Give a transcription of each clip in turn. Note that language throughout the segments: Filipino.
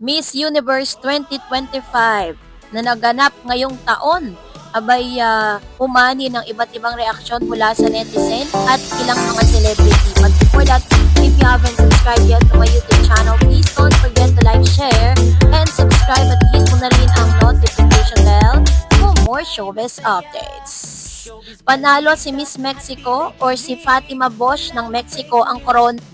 Miss Universe 2025 na naganap ngayong taon abay umani ng iba't ibang reaksyon mula sa netizen at ilang mga celebrity. But before that, if you haven't subscribed yet to my YouTube channel, please don't forget to like, share, and subscribe at hit mo na rin ang notification bell for more showbiz updates. Panalo si Miss Mexico or si Fatima Bosch ng Mexico ang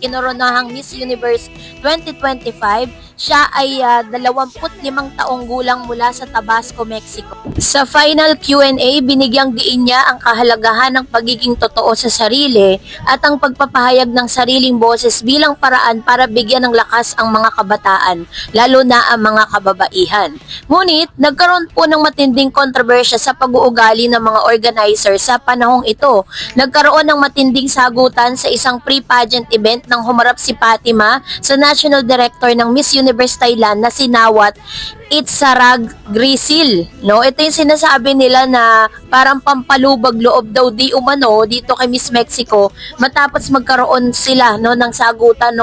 kinoronahang Miss Universe 2025. Siya ay 25 taong gulang mula sa Tabasco, Mexico. Sa final Q&A, binigyang diin niya ang kahalagahan ng pagiging totoo sa sarili at ang pagpapahayag ng sariling boses bilang paraan para bigyan ng lakas ang mga kabataan, lalo na ang mga kababaihan. Ngunit, nagkaroon po ng matinding kontrobersya sa pag-uugali ng mga organizer sa panahong ito. Nagkaroon ng matinding sagutan sa isang pre-pageant event nang humarap si Fatima sa National Director ng Miss Universe Thailand na si Nawat Itsarag Grisil. No? Ito yung sinasabi nila na parang pampalubag loob daw di umano dito kay Miss Mexico matapos magkaroon sila ng sagutan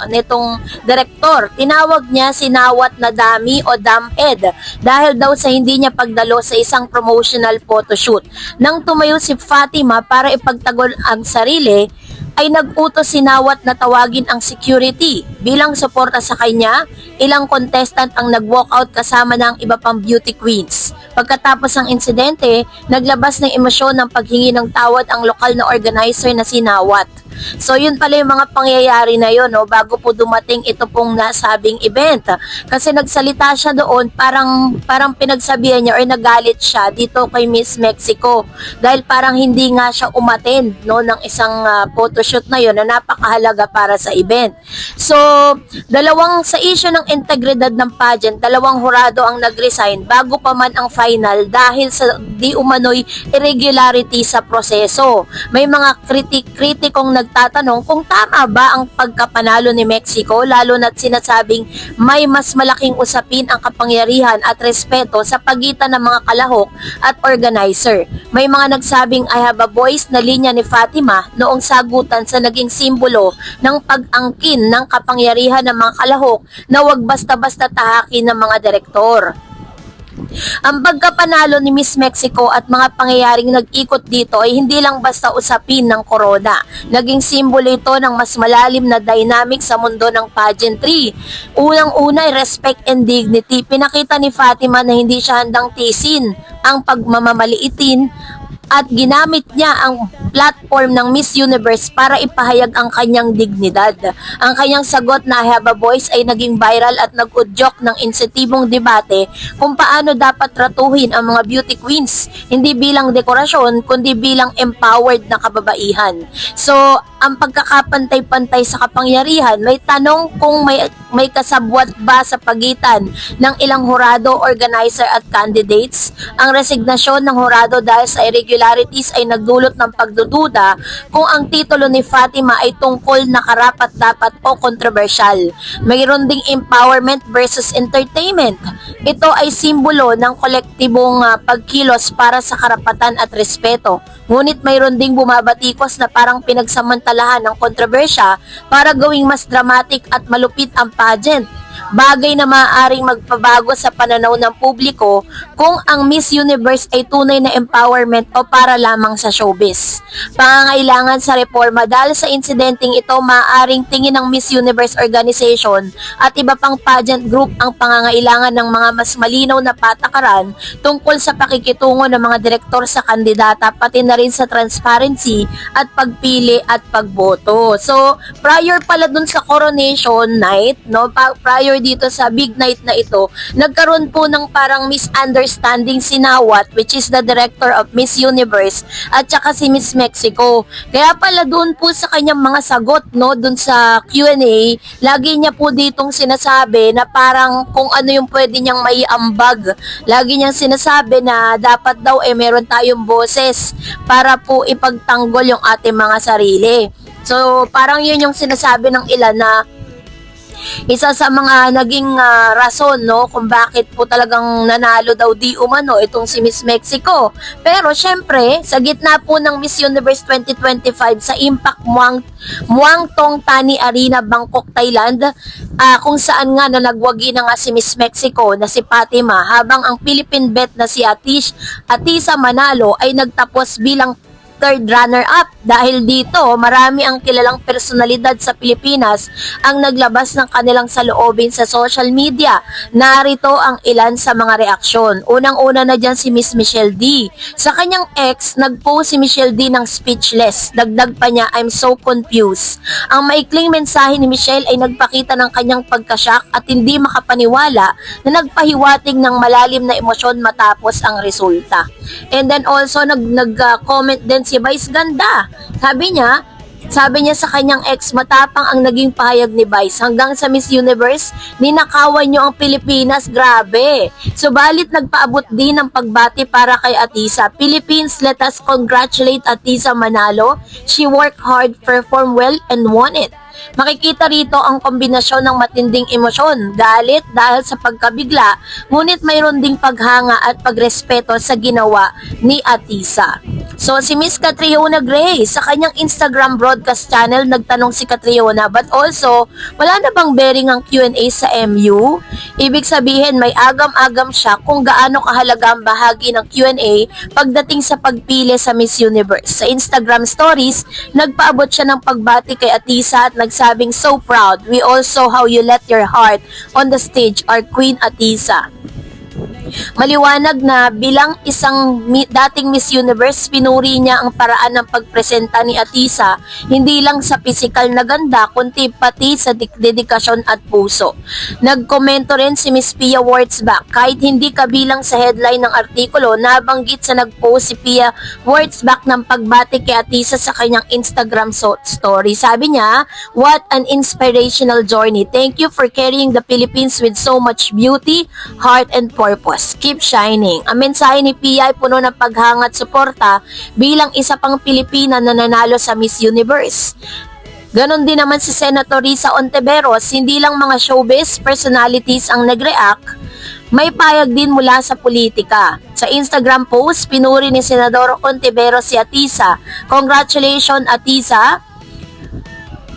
nitong direktor. Tinawag niya si Nawat na dummy o dumbhead dahil daw sa hindi niya pagdalo sa isang promotional photoshoot. Nang tumayo si Fatima para ipagtanggol ang sarili, ay nag-utos si Nawat na tawagin ang security. Bilang suporta sa kanya, ilang contestant ang nag-walkout kasama ng iba pang beauty queens. Pagkatapos ng insidente, naglabas ng emosyon ng paghingi ng tawad ang lokal na organizer na si Nawat. So yun pala yung mga pangyayari na yun bago po dumating ito pong nasabing event. Kasi nagsalita siya doon, parang pinagsabihan niya or nagalit siya dito kay Miss Mexico dahil parang hindi nga siya umattend ng isang photoshoot na yun na napakahalaga para sa event. So sa issue ng integridad ng pageant, dalawang hurado ang nag-resign bago pa man ang final dahil sa di umano'y irregularity sa proseso. May mga kritikong nagtatanong kung tama ba ang pagkapanalo ni Mexico, lalo na't sinasabing may mas malaking usapin ang kapangyarihan at respeto sa pagitan ng mga kalahok at organizer. May mga nagsabing I have a voice na linya ni Fatima noong sagutan sa naging simbolo ng pag-angkin ng kapangyarihan ng mga kalahok na wag basta-basta tahakin ng mga direktor. Ang pagkapanalo ni Miss Mexico at mga pangyayaring nag-ikot dito ay hindi lang basta usapin ng corona. Naging simbolo ito ng mas malalim na dynamic sa mundo ng pageantry. Unang-una ay respect and dignity. Pinakita ni Fatima na hindi siya handang tiisin ang pagmamaliitin at ginamit niya ang platform ng Miss Universe para ipahayag ang kanyang dignidad. Ang kanyang sagot na I have a voice ay naging viral at nag-udyok ng insensitibong debate kung paano dapat tratuhin ang mga beauty queens, hindi bilang dekorasyon kundi bilang empowered na kababaihan. So, ang pagkakapantay-pantay sa kapangyarihan, may tanong kung may kasabwat ba sa pagitan ng ilang hurado, organizer at candidates. Ang resignasyon ng hurado dahil sa irregularities ay nagdulot ng pagdududa kung ang titulo ni Fatima ay tungkol na karapat-dapat o kontrobersyal. Mayroon ding empowerment versus entertainment. Ito ay simbolo ng kolektibong pagkilos para sa karapatan at respeto. Ngunit mayroon ding bumabatikos na parang pinagsamantalahan ng kontrobersya para gawing mas dramatic at malupit ang pageant. Bagay na maaaring magpabago sa pananaw ng publiko kung ang Miss Universe ay tunay na empowerment o para lamang sa showbiz. Pangangailangan sa reforma dahil sa insidenteng ito maaaring tingin ng Miss Universe Organization at iba pang pageant group ang pangangailangan ng mga mas malinaw na patakaran tungkol sa pakikitungo ng mga direktor sa kandidata pati na rin sa transparency at pagpili at pagboto. So, prior pala dun sa coronation night, prior dito sa big night na ito, nagkaroon po ng parang misunderstanding si Nawat, which is the director of Miss Universe, at saka si Miss Mexico. Kaya pala doon po sa kanyang mga sagot, doon sa Q&A, lagi niya po ditong sinasabi na parang kung ano yung pwede niyang maiambag. Lagi niyang sinasabi na dapat daw meron tayong boses para po ipagtanggol yung ating mga sarili. So, parang yun yung sinasabi ng ilan na Isa sa mga naging rason, no, kung bakit po talagang nanalo daw di umano itong si Miss Mexico. Pero syempre, sa gitna po ng Miss Universe 2025 sa Impact Muang Thong Thani Arena, Bangkok, Thailand, kung saan nga na nagwagi na nga si Miss Mexico na si Fatima, habang ang Philippine bet na si Atisa Manalo ay nagtapos bilang third runner-up. Dahil dito, marami ang kilalang personalidad sa Pilipinas ang naglabas ng kanilang saloobin sa social media. Narito ang ilan sa mga reaksyon. Unang-una na dyan si Miss Michelle D. Sa kanyang ex, nag-post si Michelle D ng speechless. Dagdag pa niya, I'm so confused. Ang maikling mensahe ni Michelle ay nagpakita ng kanyang pagkasyak at hindi makapaniwala na nagpahiwatig ng malalim na emosyon matapos ang resulta. And then also, nag-comment din si Vice Ganda. Sabi niya sa kanyang ex, matapang ang naging pahayag ni Vice. Hanggang sa Miss Universe, ninakawan niyo ang Pilipinas, grabe. Subalit nagpaabot din ng pagbati para kay Atisa. Philippines, let us congratulate Atisa Manalo. She worked hard, performed well, and won it. Makikita rito ang kombinasyon ng matinding emosyon, galit dahil sa pagkabigla, ngunit mayroon ding paghanga at pagrespeto sa ginawa ni Atisa. So si Miss Catriona Gray, sa kanyang Instagram broadcast channel, nagtanong si Catriona, but also, wala na bang bearing ang Q&A sa MU? Ibig sabihin, may agam-agam siya kung gaano kahalaga ang bahagi ng Q&A pagdating sa pagpili sa Miss Universe. Sa Instagram stories, nagpaabot siya ng pagbati kay Atisa at nagsabing, so proud. We all saw how you let your heart on the stage, our Queen Atisa. Maliwanag na bilang isang dating Miss Universe, pinuri niya ang paraan ng pagpresenta ni Atisa, hindi lang sa pisikal na ganda, kundi pati sa dedikasyon at puso. Nagkomento rin si Miss Pia Wurtzbach, kahit hindi kabilang sa headline ng artikulo, nabanggit sa nagpost si Pia Wurtzbach ng pagbati kay Atisa sa kanyang Instagram story. Sabi niya, what an inspirational journey. Thank you for carrying the Philippines with so much beauty, heart, and purpose. Keep shining. Ang mensahe ni Pia ay puno ng paghanga at suporta bilang isa pang Pilipina na nanalo sa Miss Universe. Ganon din naman si Senator Risa Ontiveros, hindi lang mga showbiz personalities ang nag-react, may payag din mula sa politika. Sa Instagram post, pinuri ni Senador Ontiveros si Atisa. Congratulations Atisa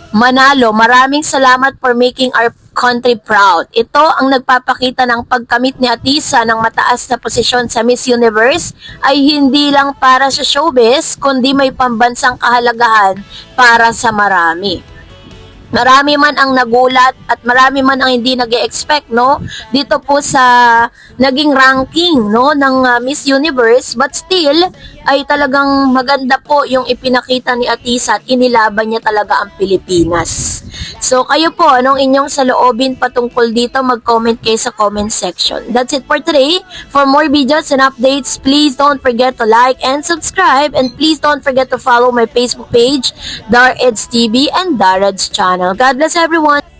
Manalo, maraming salamat for making our country proud. Ito ang nagpapakita ng pagkamit ni Atisa ng mataas na posisyon sa Miss Universe ay hindi lang para sa showbiz, kundi may pambansang kahalagahan para sa marami. Marami man ang nagulat at marami man ang hindi nag-expect, no, dito po sa naging ranking, no, ng Miss Universe, but still ay talagang maganda po yung ipinakita ni Atisa at inilaban niya talaga ang Pilipinas. So kayo po, anong inyong saloobin patungkol dito? Mag-comment kayo sa comment section. That's it for today. For more videos and updates, please don't forget to like and subscribe, and please don't forget to follow my Facebook page, Dar Eds TV and Darad's channel. God bless everyone!